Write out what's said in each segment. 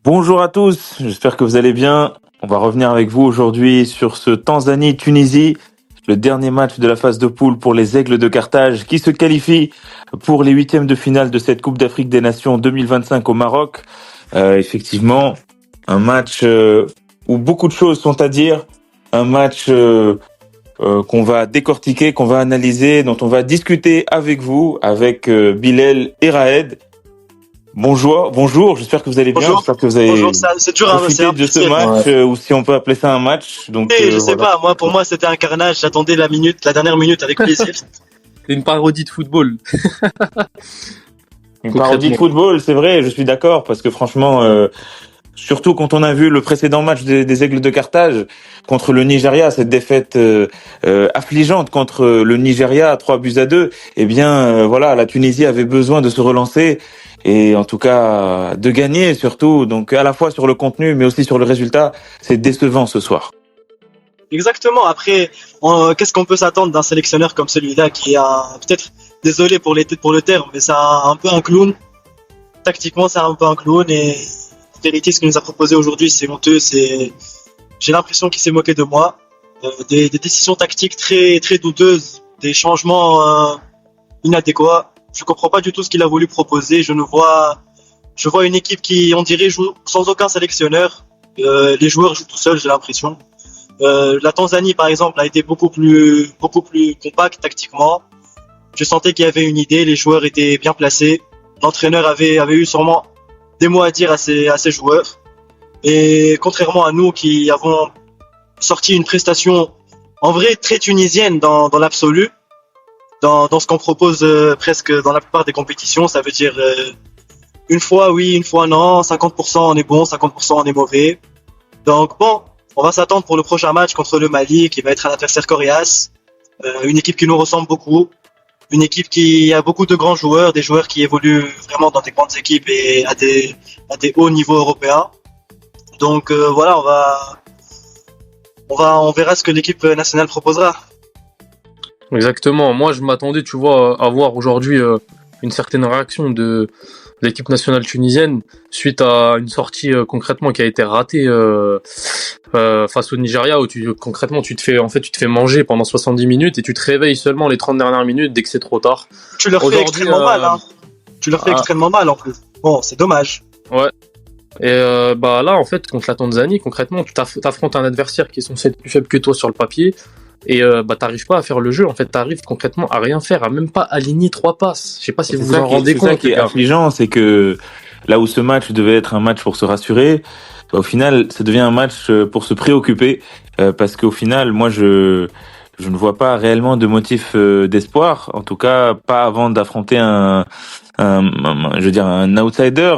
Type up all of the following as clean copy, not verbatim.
Bonjour à tous, j'espère que vous allez bien. On va revenir avec vous aujourd'hui sur ce Tanzanie-Tunisie, le dernier match de la phase de poule pour les Aigles de Carthage qui se qualifient pour les huitièmes de finale de cette Coupe d'Afrique des Nations 2025 au Maroc. Effectivement, un match où beaucoup de choses sont à dire, un match qu'on va décortiquer, qu'on va analyser, dont on va discuter avec vous, avec Bilal et Raed. Bonjour, j'espère que vous allez bien, Bonjour, j'espère que vous avez bonjour, c'est dur, c'est profité un de ce plaisir. match, ou si on peut appeler ça un match. Donc Et je sais voilà. pas, pour moi, c'était un carnage. J'attendais la dernière minute avec plaisir. C'est une parodie de football. Une parodie de football, c'est vrai, je suis d'accord, parce que franchement, surtout quand on a vu le précédent match des Aigles de Carthage contre le Nigeria, cette défaite affligeante contre le Nigeria, 3-2, eh bien voilà, la Tunisie avait besoin de se relancer et en tout cas de gagner surtout. Donc à la fois sur le contenu, mais aussi sur le résultat, c'est décevant ce soir. Exactement. Après, qu'est-ce qu'on peut s'attendre d'un sélectionneur comme celui-là qui est peut-être, désolé pour le terme, mais c'est un peu un clown. Tactiquement, c'est un peu un clown et en vérité, ce qu'il nous a proposé aujourd'hui, c'est honteux. J'ai l'impression qu'il s'est moqué de moi. Des décisions tactiques très, très douteuses, des changements inadéquats. Je comprends pas du tout ce qu'il a voulu proposer. Je vois une équipe qui, on dirait, joue sans aucun sélectionneur. Les joueurs jouent tout seuls, j'ai l'impression. La Tanzanie, par exemple, a été beaucoup plus compact tactiquement. Je sentais qu'il y avait une idée, les joueurs étaient bien placés. L'entraîneur avait eu sûrement des mots à dire à ses joueurs. Et contrairement à nous qui avons sorti une prestation en vrai très tunisienne dans l'absolu, dans ce qu'on propose presque dans la plupart des compétitions, ça veut dire une fois oui, une fois non, 50% on est bon, 50% on est mauvais. Donc bon, on va s'attendre pour le prochain match contre le Mali qui va être un adversaire coriace, une équipe qui nous ressemble beaucoup, une équipe qui a beaucoup de grands joueurs, des joueurs qui évoluent vraiment dans des grandes équipes et à des hauts niveaux européens. Donc voilà, on verra ce que l'équipe nationale proposera. Exactement. Moi, je m'attendais, tu vois, à voir aujourd'hui une certaine réaction de l'équipe nationale tunisienne suite à une sortie concrètement qui a été ratée face au Nigeria où concrètement tu te fais manger pendant 70 minutes et tu te réveilles seulement les 30 dernières minutes dès que c'est trop tard. Tu leur fais extrêmement mal, hein. Tu leur fais extrêmement mal en plus. Bon, c'est dommage. Ouais. Et là, en fait, contre la Tanzanie, concrètement, tu t'affrontes un adversaire qui est censé être plus faible que toi sur le papier. Et t'arrives pas à faire le jeu. En fait, t'arrives concrètement à rien faire, à même pas aligner 3 passes. Je sais pas si vous vous en rendez compte. C'est ça qui est affligeant, c'est que là où ce match devait être un match pour se rassurer, au final, ça devient un match pour se préoccuper, parce qu'au final, moi, je ne vois pas réellement de motif d'espoir. En tout cas, pas avant d'affronter un outsider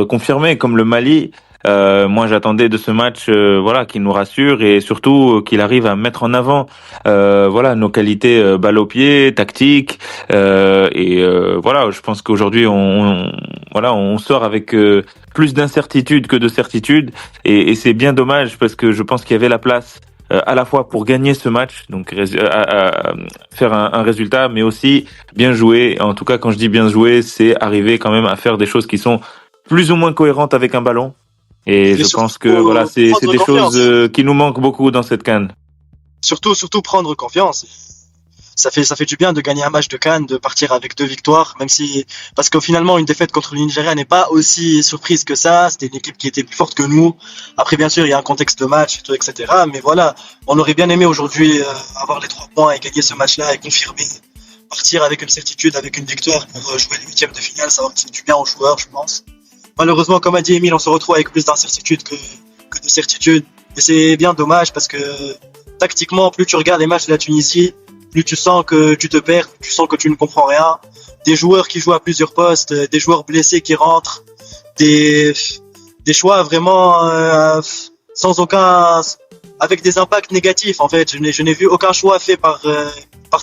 confirmé comme le Mali. Moi, j'attendais de ce match, qu'il nous rassure et surtout qu'il arrive à mettre en avant, nos qualités balle au pied, tactique, Je pense qu'aujourd'hui, on sort avec plus d'incertitude que de certitude et c'est bien dommage parce que je pense qu'il y avait la place. À la fois pour gagner ce match, donc faire un résultat, mais aussi bien jouer. En tout cas, quand je dis bien jouer, c'est arriver quand même à faire des choses qui sont plus ou moins cohérentes avec un ballon. Et je pense que c'est des choses qui nous manquent beaucoup dans cette CAN. Surtout prendre confiance. Ça fait du bien de gagner un match de CAN, de partir avec 2 victoires, parce que finalement une défaite contre le Nigeria n'est pas aussi surprise que ça. C'était une équipe qui était plus forte que nous. Après bien sûr il y a un contexte de match, etc. Mais voilà, on aurait bien aimé aujourd'hui avoir les 3 points et gagner ce match-là et confirmer, partir avec une certitude, avec une victoire pour jouer les huitièmes de finale. Ça aurait fait du bien aux joueurs, je pense. Malheureusement, comme a dit Emile, on se retrouve avec plus d'incertitude que de certitude. Et c'est bien dommage parce que tactiquement, plus tu regardes les matchs de la Tunisie, plus tu sens que tu te perds, tu sens que tu ne comprends rien. Des joueurs qui jouent à plusieurs postes, des joueurs blessés qui rentrent, des choix vraiment avec des impacts négatifs en fait. Je n'ai vu aucun choix fait par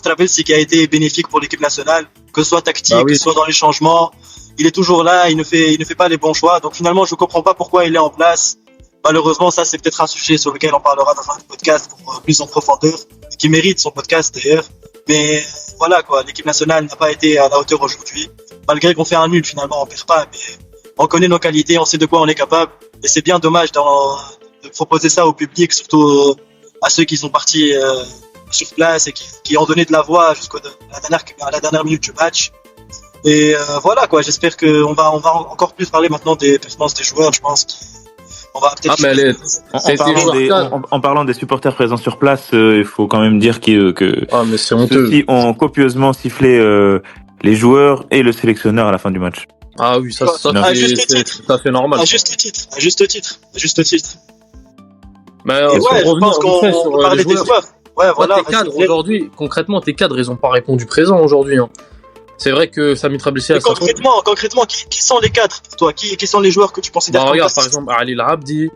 Travelsi qui a été bénéfique pour l'équipe nationale, que ce soit tactique, que ce soit dans les changements. Il est toujours là, il ne fait pas les bons choix. Donc finalement, je comprends pas pourquoi il est en place. Malheureusement, ça c'est peut-être un sujet sur lequel on parlera dans un podcast pour plus en profondeur, qui mérite son podcast d'ailleurs. Mais voilà quoi, l'équipe nationale n'a pas été à la hauteur aujourd'hui. Malgré qu'on fait un nul, finalement on perd pas, mais on connaît nos qualités, on sait de quoi on est capable. Et c'est bien dommage de proposer ça au public, surtout à ceux qui sont partis sur place et qui ont donné de la voix à la dernière minute du match. Et voilà quoi, j'espère qu'on va encore plus parler maintenant des performances des joueurs, je pense. On va peut-être. En parlant des supporters présents sur place, il faut quand même dire que mais c'est honteux. ceux-ci ont copieusement sifflé les joueurs et le sélectionneur à la fin du match. Ah oui, ça c'est tout à fait normal. À juste titre. Mais et ouais, je pense qu'on peut parler des joueurs. Ouais, voilà. Tes cadres aujourd'hui, concrètement, tes cadres, ils ont pas répondu présent aujourd'hui. Hein. C'est vrai que Sami Trabelsi a concrètement, qui sont les cadres pour toi? Qui sont les joueurs que tu considères comme regarde, par exemple, Ali Labdi.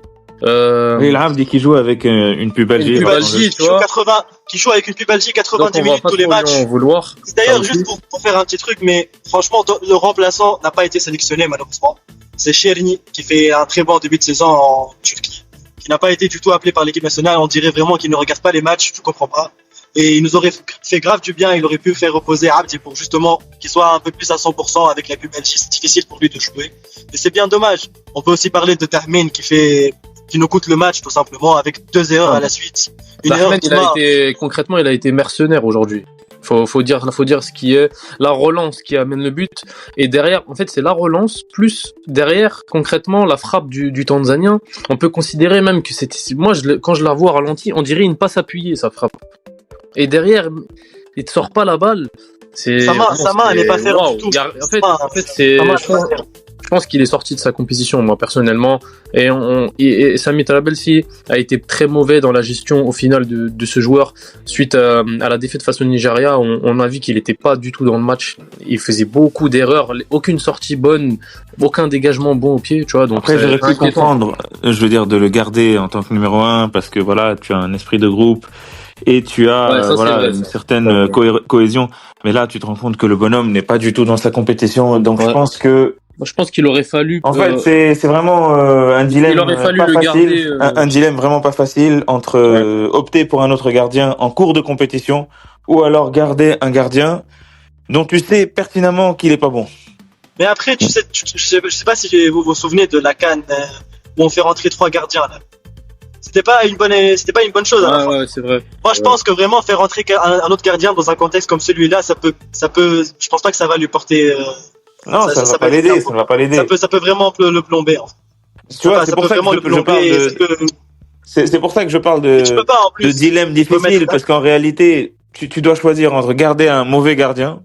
Ali Labdi qui joue avec une pubalgie. Qui joue avec une pubalgie 90 minutes tous les matchs. Vouloir. D'ailleurs, juste pour faire un petit truc, mais franchement, le remplaçant n'a pas été sélectionné malheureusement. C'est Cherny qui fait un très bon début de saison en Turquie, qui n'a pas été du tout appelé par l'équipe nationale. On dirait vraiment qu'il ne regarde pas les matchs, je comprends pas. Et il nous aurait fait grave du bien, il aurait pu faire reposer Abdi pour justement qu'il soit un peu plus à 100% avec la pubalgie. C'est difficile pour lui de jouer. Et c'est bien dommage. On peut aussi parler de Tahmin qui nous coûte le match tout simplement avec 2 erreurs à la suite. Il a été mercenaire aujourd'hui. Faut dire ce qui est la relance qui amène le but, et derrière en fait c'est la relance plus derrière concrètement la frappe du Tanzanien. On peut considérer même que c'était, quand je la vois ralenti, on dirait une passe appuyée sa frappe, et derrière il te sort pas la balle. Sa main elle n'est pas ferme du tout. En fait c'est je pense qu'il est sorti de sa compétition, moi personnellement, et Sami Trabelsi a été très mauvais dans la gestion au final de ce joueur suite à la défaite face au Nigeria. On a vu qu'il n'était pas du tout dans le match, il faisait beaucoup d'erreurs, aucune sortie bonne, aucun dégagement bon au pied, tu vois. Donc après j'aurais pu comprendre, je veux dire, de le garder en tant que numéro 1 parce que voilà, tu as un esprit de groupe et tu as une certaine cohésion, mais là tu te rends compte que le bonhomme n'est pas du tout dans sa compétition, donc je pense qu'il aurait fallu. En fait, c'est vraiment un dilemme. Il aurait fallu pas le facile, garder. Un dilemme vraiment pas facile entre opter pour un autre gardien en cours de compétition ou alors garder un gardien dont tu sais pertinemment qu'il est pas bon. Mais après, je sais pas si vous vous souvenez de la CAN où on fait rentrer 3 gardiens là. C'était pas une bonne chose. Ouais, c'est vrai. Moi, je pense que vraiment faire rentrer un autre gardien dans un contexte comme celui-là, ça peut. Je pense pas que ça va lui porter. Non, ça va pas l'aider. Ça peut vraiment le plomber. En fait. Tu vois, c'est pour ça que je parle de. C'est pour ça que je parle de dilemme difficile, parce qu'en réalité, tu dois choisir entre garder un mauvais gardien.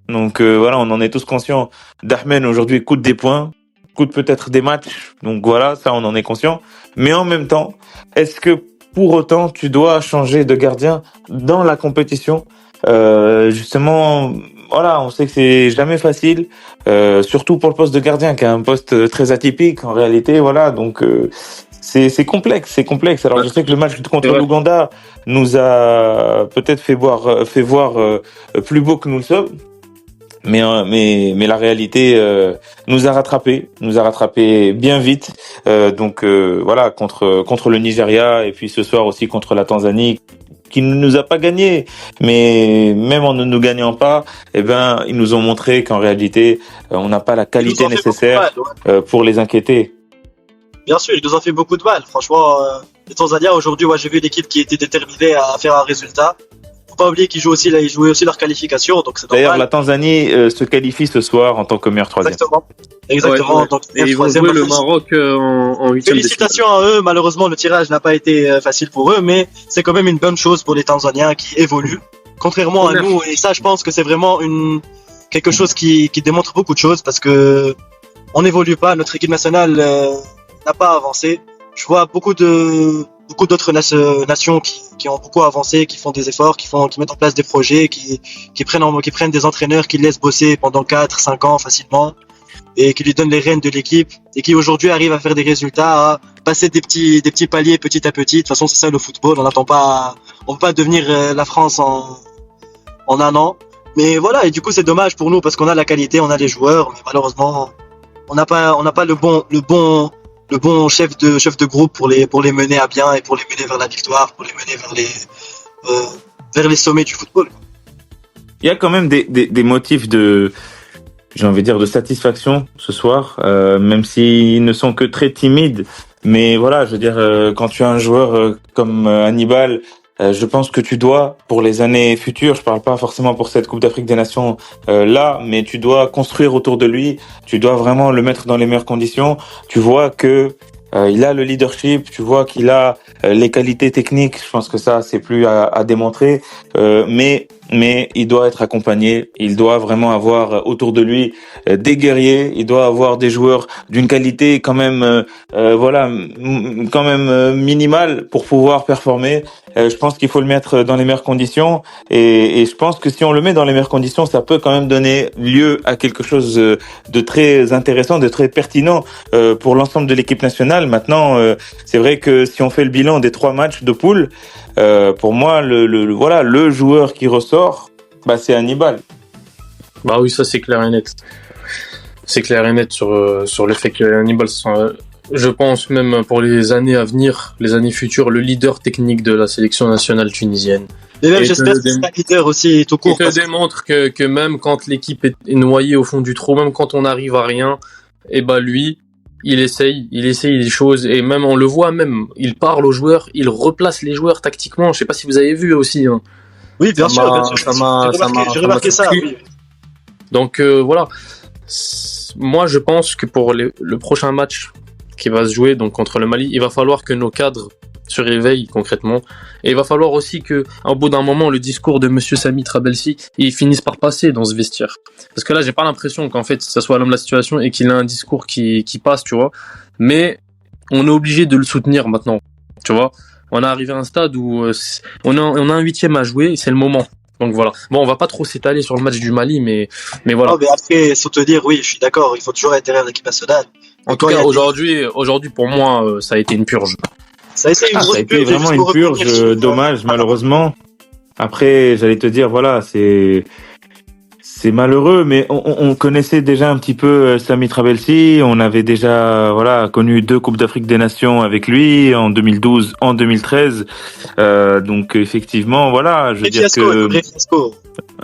Donc voilà, on en est tous conscients. Dahmen aujourd'hui coûte des points, coûte peut-être des matchs. Donc voilà, ça on en est conscient. Mais en même temps, est-ce que pour autant tu dois changer de gardien dans la compétition? Justement, voilà, on sait que c'est jamais facile, surtout pour le poste de gardien, qui est un poste très atypique en réalité. Voilà, donc c'est complexe. Alors je sais que le match contre l'Ouganda nous a peut-être fait voir plus beau que nous le sommes. Mais la réalité nous a rattrapé bien vite. Donc voilà, contre le Nigeria, et puis ce soir aussi contre la Tanzanie, qui ne nous a pas gagné. Mais même en ne nous gagnant pas, ils nous ont montré qu'en réalité on n'a pas la qualité nécessaire pour les inquiéter. Bien sûr, ils nous ont fait beaucoup de mal. Franchement, les Tanzaniens aujourd'hui, j'ai vu l'équipe qui était déterminée à faire un résultat. Faut pas oublier qu'ils jouaient aussi leur qualification, donc c'est normal. D'ailleurs, la Tanzanie se qualifie ce soir en tant que meilleur troisième. Exactement. Ouais. Donc, et ils vont jouer le Maroc en huitième. Félicitations à eux. Malheureusement, le tirage n'a pas été facile pour eux, mais c'est quand même une bonne chose pour les Tanzaniens qui évoluent, contrairement à nous. Et ça, je pense que c'est vraiment quelque chose qui démontre beaucoup de choses, parce que on n'évolue pas. Notre équipe nationale n'a pas avancé. Je vois beaucoup d'autres nations qui ont beaucoup avancé, qui font des efforts, qui mettent en place des projets, qui prennent des entraîneurs qui laissent bosser pendant 4-5 ans facilement, et qui lui donnent les rênes de l'équipe, et qui aujourd'hui arrivent à faire des résultats, à passer des petits paliers petit à petit. De toute façon, c'est ça le football. On peut pas devenir la France en un an. Mais voilà, et du coup, c'est dommage pour nous, parce qu'on a la qualité, on a les joueurs, mais malheureusement, on n'a pas le bon chef de groupe pour les mener à bien, et pour les mener vers la victoire, pour les mener vers les sommets du football. Il y a quand même des motifs j'ai envie de dire, de satisfaction ce soir, même s'ils ne sont que très timides. Mais voilà, je veux dire, quand tu as un joueur comme Hannibal, je pense que tu dois, pour les années futures, je parle pas forcément pour cette Coupe d'Afrique des Nations là, mais tu dois construire autour de lui, tu dois vraiment le mettre dans les meilleures conditions. Tu vois que il a le leadership, tu vois qu'il a les qualités techniques. Je pense que ça, c'est plus à démontrer. Mais il doit être accompagné. Il doit vraiment avoir autour de lui des guerriers. Il doit avoir des joueurs d'une qualité quand même, quand même minimale pour pouvoir performer. Je pense qu'il faut le mettre dans les meilleures conditions. Et je pense que si on le met dans les meilleures conditions, ça peut quand même donner lieu à quelque chose de très intéressant, de très pertinent pour l'ensemble de l'équipe nationale. Maintenant, c'est vrai que si on fait le bilan des 3 matchs de poule, pour moi, le joueur qui ressort, bah, c'est Hannibal. Bah oui, ça c'est clair et net. C'est clair et net sur le fait que Hannibal, je pense même pour les années à venir, les années futures, le leader technique de la sélection nationale tunisienne. Et même, j'espère que c'est un leader aussi tout court. Il te démontre que même quand l'équipe est noyée au fond du trou, même quand on n'arrive à rien, et bah lui, il essaye des choses, et même on le voit, même il parle aux joueurs, il replace les joueurs tactiquement. Je sais pas si vous avez vu aussi. Hein. Oui, bien sûr. J'ai remarqué ça. Oui. Donc voilà. Moi, je pense que pour le prochain match qui va se jouer donc contre le Mali, il va falloir que nos cadres se réveillent concrètement. Et il va falloir aussi que, au bout d'un moment, le discours de Monsieur Samy Trabelsi, il finisse par passer dans ce vestiaire. Parce que là, j'ai pas l'impression qu'en fait, ça soit l'homme de la situation et qu'il a un discours qui passe, tu vois. Mais on est obligé de le soutenir maintenant, tu vois. On est arrivé à un stade où on a un 8e à jouer, et c'est le moment. Donc voilà. Bon, on va pas trop s'étaler sur le match du Mali, mais voilà. Non, mais après, sans te dire, oui, je suis d'accord, il faut toujours être derrière l'équipe nationale. En tout cas, aujourd'hui, pour moi, ça a été une purge. Ça a été vraiment une purge, dommage, malheureusement. Après, j'allais te dire, voilà, c'est malheureux, mais on connaissait déjà un petit peu Samy Trabelsi. On avait déjà, connu 2 Coupes d'Afrique des Nations avec lui en 2012, en 2013. Donc effectivement, voilà, je veux dire que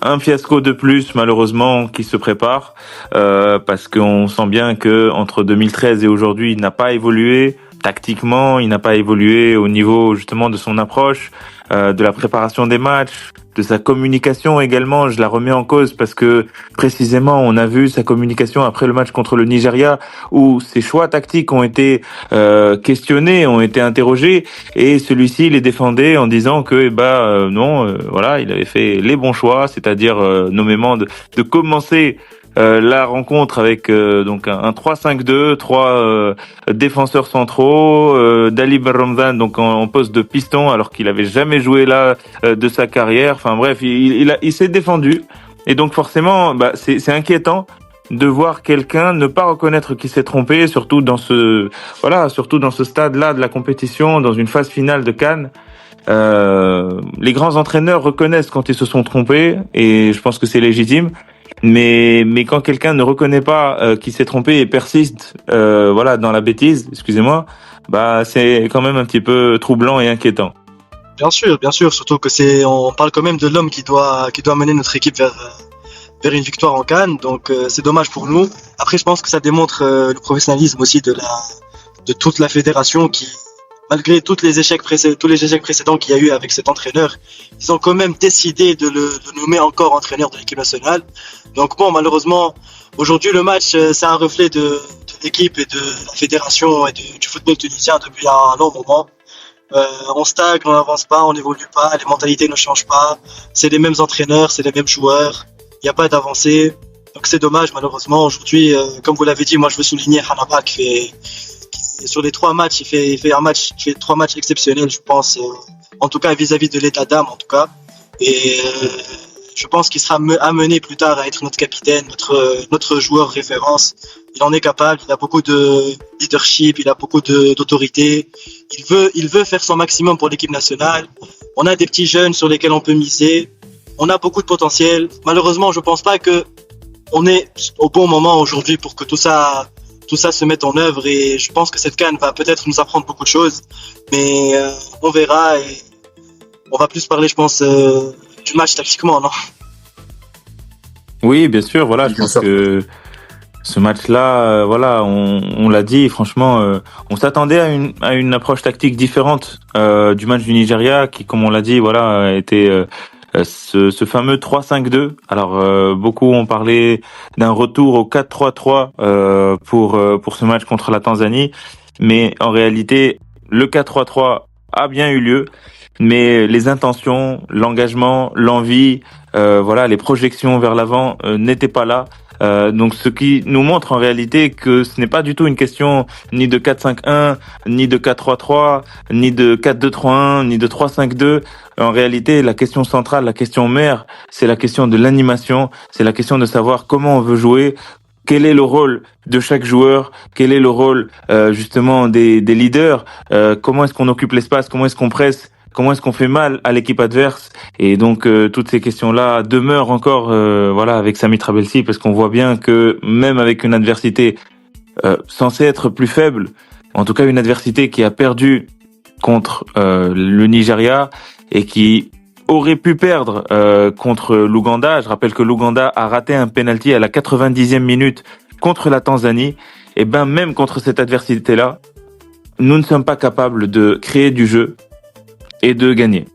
un fiasco de plus, malheureusement, qui se prépare, parce qu'on sent bien que entre 2013 et aujourd'hui, il n'a pas évolué. Tactiquement, il n'a pas évolué au niveau justement de son approche, de la préparation des matchs, de sa communication également. Je la remets en cause parce que précisément, on a vu sa communication après le match contre le Nigeria où ses choix tactiques ont été questionnés, ont été interrogés, et celui-ci les défendait en disant que il avait fait les bons choix, c'est-à-dire nommément de commencer la rencontre avec donc un 3-5-2, 3 défenseurs centraux, Dali Ramdan donc en poste de piston alors qu'il avait jamais joué là de sa carrière. Enfin bref, il s'est défendu, et donc forcément c'est inquiétant de voir quelqu'un ne pas reconnaître qu'il s'est trompé, surtout dans ce stade-là de la compétition, dans une phase finale de CAN. Les grands entraîneurs reconnaissent quand ils se sont trompés, et je pense que c'est légitime. Mais quand quelqu'un ne reconnaît pas qu'il s'est trompé et persiste dans la bêtise, excusez-moi, c'est quand même un petit peu troublant et inquiétant. Bien sûr, surtout que on parle quand même de l'homme qui doit mener notre équipe vers une victoire en CAN, donc c'est dommage pour nous. Après, je pense que ça démontre le professionnalisme aussi de toute la fédération qui, malgré tous les échecs précédents qu'il y a eu avec cet entraîneur, ils ont quand même décidé de le nommer encore entraîneur de l'équipe nationale. Donc bon, malheureusement, aujourd'hui le match, c'est un reflet de l'équipe et de la fédération et du football tunisien depuis un long moment. On stagne, on n'avance pas, on n'évolue pas, les mentalités ne changent pas, c'est les mêmes entraîneurs, c'est les mêmes joueurs, il n'y a pas d'avancée. Donc c'est dommage, malheureusement. Aujourd'hui, comme vous l'avez dit, moi je veux souligner Hanaba qui sur les 3 matchs, il fait 3 matchs exceptionnels, je pense, en tout cas vis-à-vis de l'état d'âme, en tout cas. Et je pense qu'il sera amené plus tard à être notre capitaine, notre joueur référence. Il en est capable, il a beaucoup de leadership, il a beaucoup d'autorité. Il veut faire son maximum pour l'équipe nationale. On a des petits jeunes sur lesquels on peut miser. On a beaucoup de potentiel. Malheureusement, je pense pas que on est au bon moment aujourd'hui pour que tout ça se mette en œuvre, et je pense que cette CAN va peut-être nous apprendre beaucoup de choses, mais on verra, et on va plus parler, je pense, du match tactiquement, non ? Oui, bien sûr. Voilà, je Bien pense sûr. que ce match-là, voilà, on l'a dit, franchement, on s'attendait à une approche tactique différente du match du Nigeria, qui, comme on l'a dit, voilà, était ce fameux 3-5-2. Alors, beaucoup ont parlé d'un retour au 4-3-3 pour ce match contre la Tanzanie, mais en réalité, le 4-3-3 a bien eu lieu, mais les intentions, l'engagement, l'envie, voilà, les projections vers l'avant n'étaient pas là. Donc ce qui nous montre en réalité que ce n'est pas du tout une question ni de 4-5-1, ni de 4-3-3, ni de 4-2-3-1, ni de 3-5-2. En réalité, la question centrale, la question mère, c'est la question de l'animation, c'est la question de savoir comment on veut jouer, quel est le rôle de chaque joueur, quel est le rôle justement des leaders, comment est-ce qu'on occupe l'espace, comment est-ce qu'on presse, comment est-ce qu'on fait mal à l'équipe adverse. Et donc toutes ces questions-là demeurent encore voilà avec Sami Trabelsi, parce qu'on voit bien que même avec une adversité censée être plus faible, en tout cas une adversité qui a perdu contre le Nigeria et qui aurait pu perdre contre l'Ouganda. Je rappelle que l'Ouganda a raté un penalty à la 90e minute contre la Tanzanie. Et ben même contre cette adversité-là, nous ne sommes pas capables de créer du jeu et de gagner.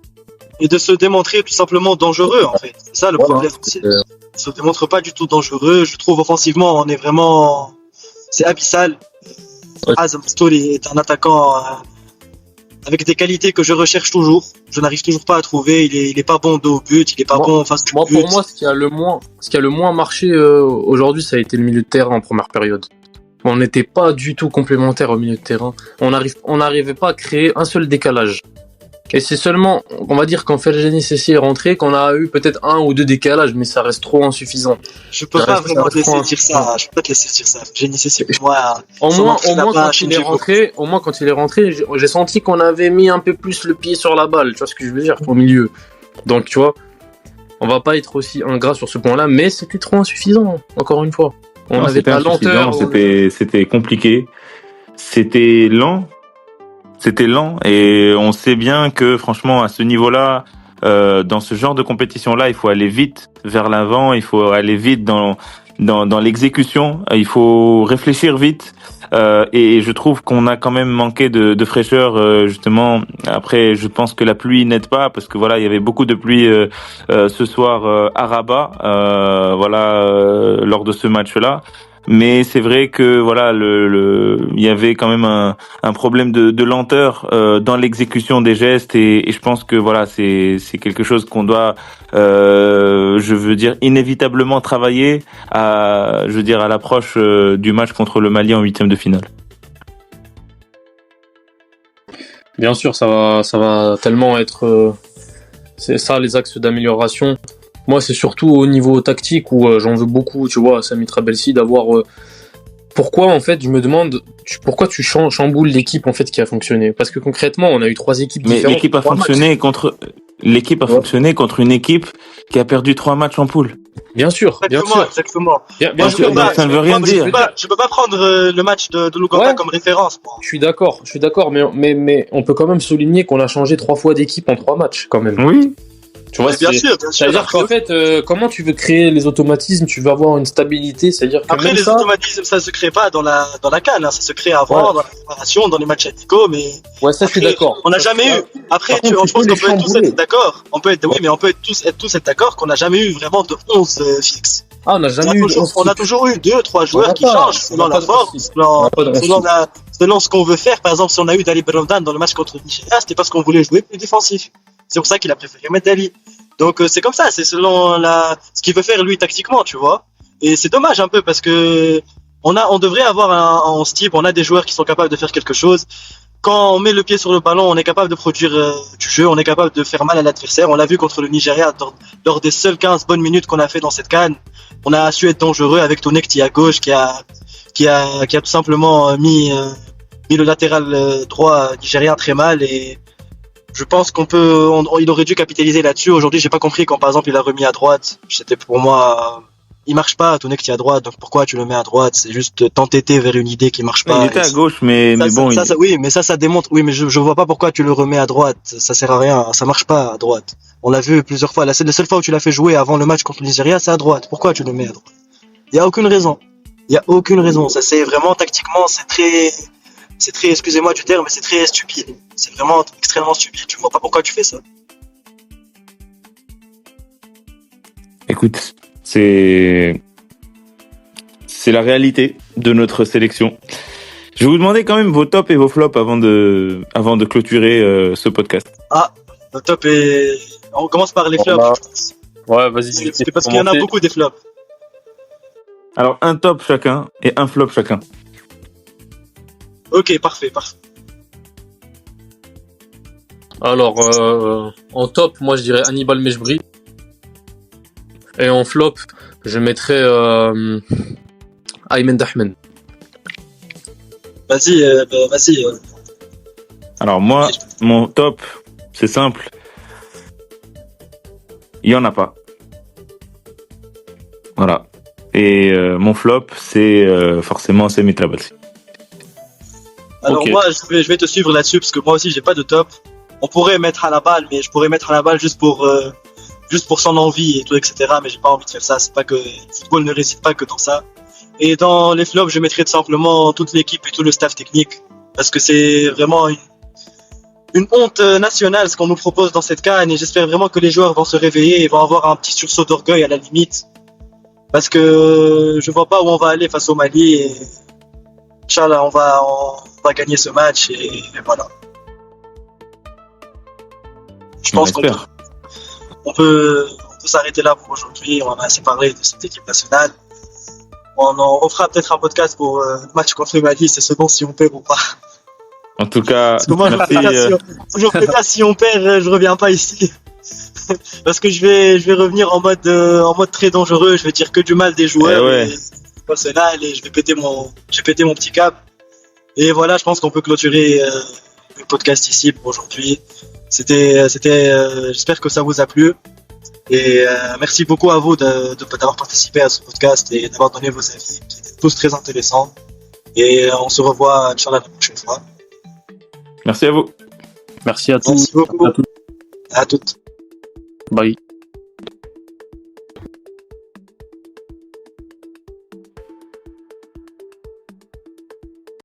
Et de se démontrer tout simplement dangereux, en fait. C'est ça le Voilà. problème aussi. Il se démontre pas du tout dangereux. Je trouve offensivement, on est vraiment, c'est abyssal. Ouais. Azam Story est un attaquant avec des qualités que je recherche toujours. Je n'arrive toujours pas à trouver. Il est pas bon dos au but, il est pas Moi- bon en face du Moi, but. pour moi, ce qui a le moins marché aujourd'hui, ça a été le milieu de terrain en première période. On n'était pas du tout complémentaires au milieu de terrain. On n'arrivait pas à créer un seul décalage. Et c'est seulement, on va dire, quand Ferjani Sessi est rentré, qu'on a eu peut-être un ou deux décalages, mais ça reste trop insuffisant. Je peux Ça pas reste- vraiment ça te laisser reste dire ça. Je peux pas te laisser dire ça. Génie, c'est pour moi. Au son moins, entrée au moins là-bas a quand il est changé rentré, au moins quand il est rentré, j'ai senti qu'on avait mis un peu plus le pied sur la balle. Tu vois ce que je veux dire, au milieu. Donc, tu vois, on va pas être aussi ingrat sur ce point-là, mais c'était trop insuffisant. Encore une fois, on Non, avait c'était pas insuffisant, lenteur. c'était compliqué, c'était lent. C'était lent et on sait bien que franchement à ce niveau-là, dans ce genre de compétition-là, il faut aller vite vers l'avant, il faut aller vite dans l'exécution, il faut réfléchir vite. Et je trouve qu'on a quand même manqué de fraîcheur justement. Après, je pense que la pluie n'aide pas parce que voilà, il y avait beaucoup de pluie ce soir à Rabat, voilà lors de ce match-là. Mais c'est vrai que voilà, il y avait quand même un problème de lenteur dans l'exécution des gestes et je pense que voilà, c'est quelque chose qu'on doit, je veux dire, inévitablement travailler je veux dire, à l'approche du match contre le Mali en huitième de finale. Bien sûr, ça va tellement être. C'est ça les axes d'amélioration. Moi, c'est surtout au niveau tactique où j'en veux beaucoup, tu vois, à Sami Trabelsi d'avoir. Pourquoi en fait, je me demande, pourquoi tu chamboules l'équipe en fait qui a fonctionné? Parce que concrètement, on a eu trois équipes Mais différentes. l'équipe a Ouais. fonctionné contre une équipe qui a perdu 3 matchs en poule. Bien sûr, bien Exactement, sûr, exactement. bien Moi, je sûr. peux pas, ça ne veut rien moi, dire. je peux pas prendre le match de l'Ouganda Ouais. comme référence. Moi. Je suis d'accord, mais on peut quand même souligner qu'on a changé 3 fois d'équipe en 3 matchs quand même. Oui. Tu vois, Bien sûr, bien sûr. c'est-à-dire Après, qu'en fait, comment tu veux créer les automatismes? Tu veux avoir une stabilité, c'est-à-dire que après, même les ça. automatismes, ça se crée pas dans la CAN, hein. Ça se crée avant, Ouais. dans la préparation, dans les matchs amicaux, mais Ouais, ça, je suis après, d'accord. on n'a jamais eu. Après, Par contre, je tu pense peux qu'on les peut tous chambouler. être d'accord. On peut être, oui, mais on peut tous être d'accord qu'on n'a jamais eu vraiment de 11 fixes. Ah, on n'a jamais eu de 11 On a types. toujours eu 2, 3 On joueurs n'a qui pas- changent on selon n'a pas la de forme, onze types. On n'a pas de 11 types. selon ce qu'on veut faire. Par exemple, si on a eu Dali Brondan dans le match contre le Nigeria, c'était parce qu'on voulait jouer plus défensif. C'est pour ça qu'il a préféré mettre Dali. Donc c'est comme ça, c'est selon ce qu'il veut faire lui tactiquement, tu vois. Et c'est dommage un peu parce que on devrait avoir un 11 type, on a des joueurs qui sont capables de faire quelque chose. Quand on met le pied sur le ballon, on est capable de produire du jeu, on est capable de faire mal à l'adversaire. On l'a vu contre le Nigeria lors des seules 15 bonnes minutes qu'on a fait dans cette CAN. On a su être dangereux avec Tonekti à gauche qui a tout simplement mis le latéral droit nigérien très mal et je pense il aurait dû capitaliser là-dessus. Aujourd'hui, j'ai pas compris quand par exemple il a remis à droite. C'était pour moi, il marche pas, Tonekti à droite. Donc pourquoi tu le mets à droite? C'est juste t'entêter vers une idée qui marche Il pas. était Et à gauche, mais bon. oui, mais ça démontre. Oui, mais je vois pas pourquoi tu le remets à droite. Ça sert à rien. Ça marche pas à droite. On l'a vu plusieurs fois. La seule fois où tu l'as fait jouer avant le match contre le Nigeria, c'est à droite. Pourquoi tu le mets à droite? Il y a aucune raison. Il y a aucune raison. Ça, c'est vraiment tactiquement, c'est très, excusez-moi du terme, mais c'est très stupide. C'est vraiment extrêmement stupide. Tu vois pas pourquoi tu fais ça. Écoute, c'est la réalité de notre sélection. Je vais vous demander quand même vos tops et vos flops avant de clôturer ce podcast. Ah, le top est. On commence par les flops. Voilà. Ouais, vas-y. Parce qu'il y en a beaucoup des flops. Alors, un top chacun et un flop chacun. Ok, parfait. Alors, en top, moi je dirais Hannibal Mejbri. Et en flop, je mettrais Aymen Dahmen. Vas-y. Alors moi, mon top, c'est simple. Il y en a pas. Voilà. Et mon flop, c'est forcément Semi Trabalsi. Alors Ok. moi, je vais te suivre là-dessus parce que moi aussi, j'ai pas de top. On pourrait mettre à la balle, mais je pourrais mettre à la balle juste pour son envie et tout, etc. Mais j'ai pas envie de faire ça. C'est pas que le football ne réside pas que dans ça. Et dans les flops, je mettrais tout simplement toute l'équipe et tout le staff technique parce que c'est vraiment une honte nationale ce qu'on nous propose dans cette CAN et j'espère vraiment que les joueurs vont se réveiller et vont avoir un petit sursaut d'orgueil à la limite parce que je vois pas où on va aller face au Mali et Inch'Allah on va gagner ce match et voilà. Je pense qu'on peut s'arrêter là pour aujourd'hui. On a assez parlé de cette équipe nationale. On fera peut-être un podcast pour le match contre le Mali, c'est selon si on perd ou pas. En tout cas, Parce que moi, merci. je fais pas si on perd, je reviens pas ici. Parce que je vais revenir en mode très dangereux. Je vais dire que du mal des joueurs. Ouais. Et national et je vais péter mon petit câble. Et voilà, je pense qu'on peut clôturer le podcast ici pour aujourd'hui. J'espère que ça vous a plu. Et merci beaucoup à vous d'avoir participé à ce podcast et d'avoir donné vos avis. C'était tous très intéressants. Et on se revoit, Inch'Allah, la prochaine fois. Merci à vous. Merci à tous. Merci beaucoup. À toutes. À toutes. Bye.